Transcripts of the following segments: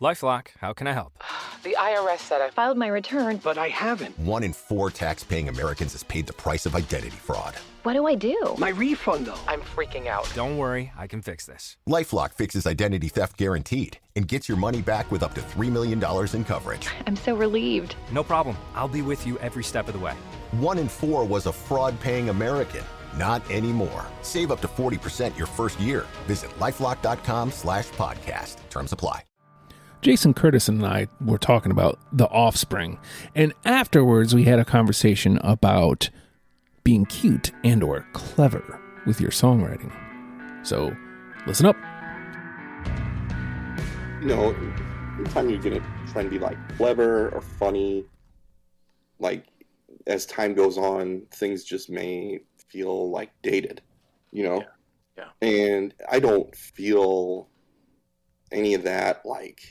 LifeLock, how can I help? The IRS said I filed my return, But I haven't. 1 in 4 tax-paying Americans has paid the price of identity fraud. What do I do? My refund, though. I'm freaking out. Don't worry, I can fix this. LifeLock fixes identity theft guaranteed and gets your money back with up to $3 million in coverage. I'm so relieved. No problem. I'll be with you every step of the way. 1 in 4 was a fraud-paying American. Not anymore. Save up to 40% your first year. Visit LifeLock.com/podcast. Terms apply. Jason Curtis and I were talking about The Offspring, and afterwards we had a conversation about being cute and or clever with your songwriting. So, listen up. You know, anytime you're gonna try and be like clever or funny, like as time goes on, things just may feel like dated, you know? Yeah. And I don't feel any of that, like,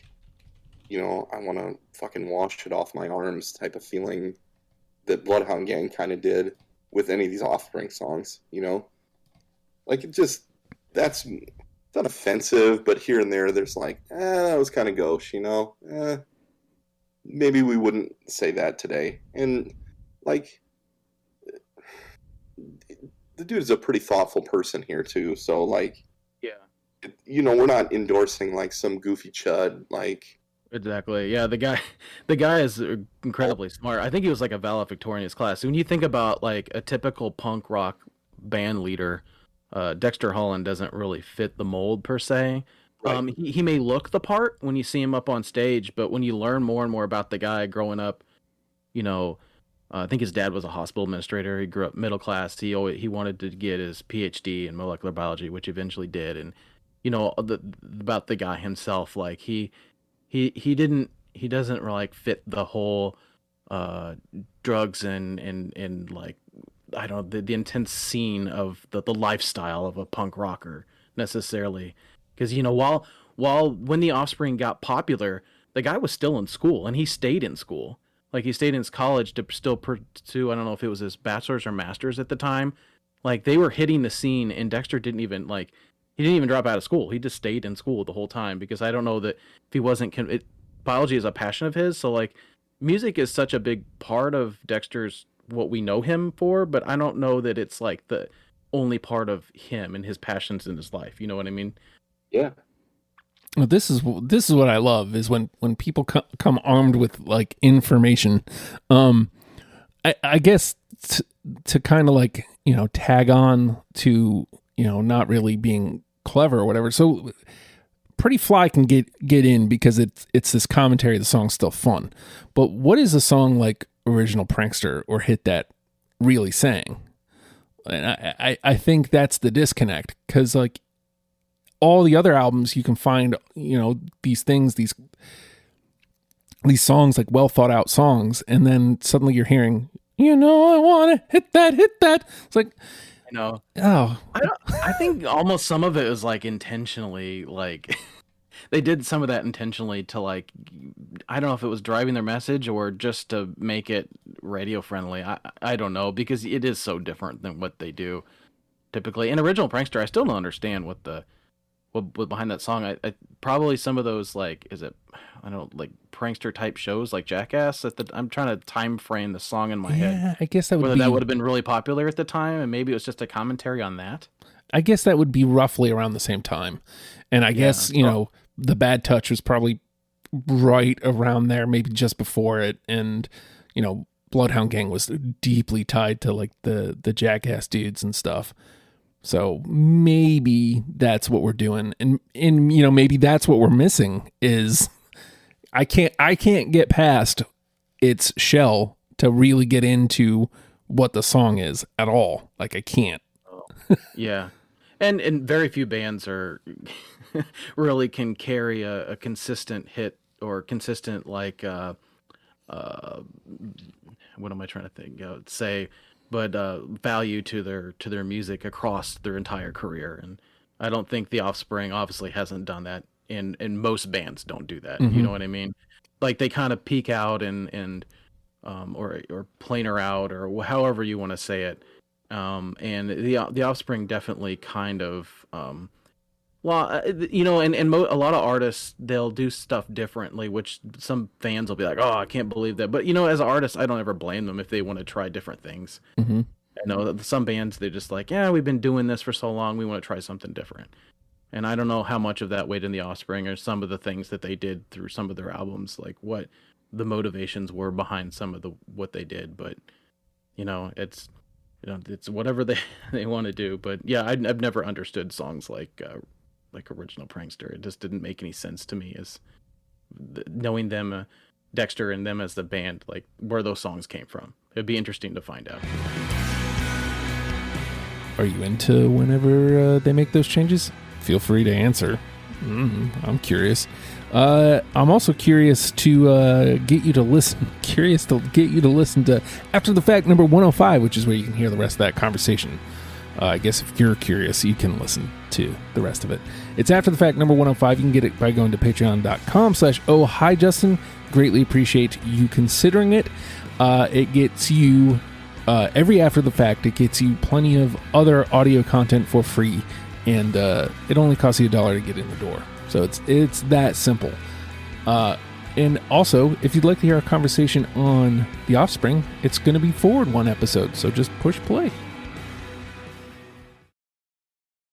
you know, I want to fucking wash it off my arms type of feeling that Bloodhound Gang kind of did with any of these Offspring songs, you know? Like, it just, that's not offensive, but here and there, there's like, that was kind of gauche, you know? Maybe we wouldn't say that today. And, like, the dude's a pretty thoughtful person here, too, so, like, you know, we're not endorsing, like, some goofy chud, like... Exactly. Yeah, the guy is incredibly smart. I think he was like a valedictorian in his class. When you think about like a typical punk rock band leader, Dexter Holland doesn't really fit the mold per se. Right. He may look the part when you see him up on stage, but when you learn more and more about the guy growing up, you know, I think his dad was a hospital administrator. He grew up middle class. He wanted to get his PhD in molecular biology, which he eventually did. And you know about the guy himself, like he doesn't like fit the whole drugs and like I don't know the intense scene of the lifestyle of a punk rocker necessarily, because you know while when the Offspring got popular, the guy was still in school and he stayed in school. Like he stayed in his college to still pursue, I don't know if it was his bachelor's or master's at the time. Like they were hitting the scene, and Dexter didn't even drop out of school. He just stayed in school the whole time, because I don't know that if he wasn't biology is a passion of his. So like music is such a big part of Dexter's, what we know him for, but I don't know that it's like the only part of him and his passions in his life. You know what I mean? Yeah. Well, this is what I love is when people come armed with like information. I guess to kind of like, you know, tag on to, you know, not really being clever or whatever. So Pretty Fly can get in because it's this commentary. The song's still fun, but what is a song like Original Prankster or Hit That really saying? And I think that's the disconnect, because like all the other albums you can find, you know, these things, these songs, like well thought out songs, and then suddenly you're hearing, you know, I want to hit that. It's like, you know, oh, I think almost some of it was like intentionally, like they did some of that intentionally to like, I don't know if it was driving their message or just to make it radio friendly. I don't know, because it is so different than what they do typically. In Original Prankster, I still don't understand what behind that song. I probably some of those, like, is it, I don't know, like prankster type shows like Jackass. I'm trying to time frame the song in my head. Yeah, I guess that would whether be, that would have been really popular at the time, and maybe it was just a commentary on that. I guess that would be roughly around the same time. And I guess, you know, The Bad Touch was probably right around there, maybe just before it. And, you know, Bloodhound Gang was deeply tied to like the Jackass dudes and stuff. So maybe that's what we're doing. And you know, maybe that's what we're missing is I can't get past its shell to really get into what the song is at all. Like I can't. Yeah. And very few bands are really can carry a consistent hit or consistent like what am I trying to think? But value to their music across their entire career. And I don't think the Offspring obviously hasn't done that, and most bands don't do that. Mm-hmm. You know what I mean? Like they kind of peak out and or planer out, or however you want to say it. And the Offspring definitely kind of Well, a lot of artists, they'll do stuff differently, which some fans will be like, "Oh, I can't believe that." But as an artist, I don't ever blame them if they want to try different things. Mm-hmm. I know that some bands, they're just like, "Yeah, we've been doing this for so long, we want to try something different." And I don't know how much of that weighed in the Offspring or some of the things that they did through some of their albums, like what the motivations were behind some of what they did. But it's it's whatever they want to do. But yeah, I've never understood songs like Original Prankster. It just didn't make any sense to me as knowing them, Dexter and them as the band, like where those songs came from. It'd be interesting to find out. Are you into whenever they make those changes? Feel free to answer. I'm curious. I'm also curious to get you to listen. Curious to get you to listen to After the Fact number 105, which is where you can hear the rest of that conversation. I guess if you're curious, you can listen to the rest of it. It's After the Fact number 105. You can get it by going to patreon.com/oh hi Justin. Greatly appreciate you considering it. It gets you every After the Fact. It gets you plenty of other audio content for free, and it only costs you $1 to get in the door. So it's that simple. And also, if you'd like to hear our conversation on The Offspring, it's going to be forward one episode. So just push play.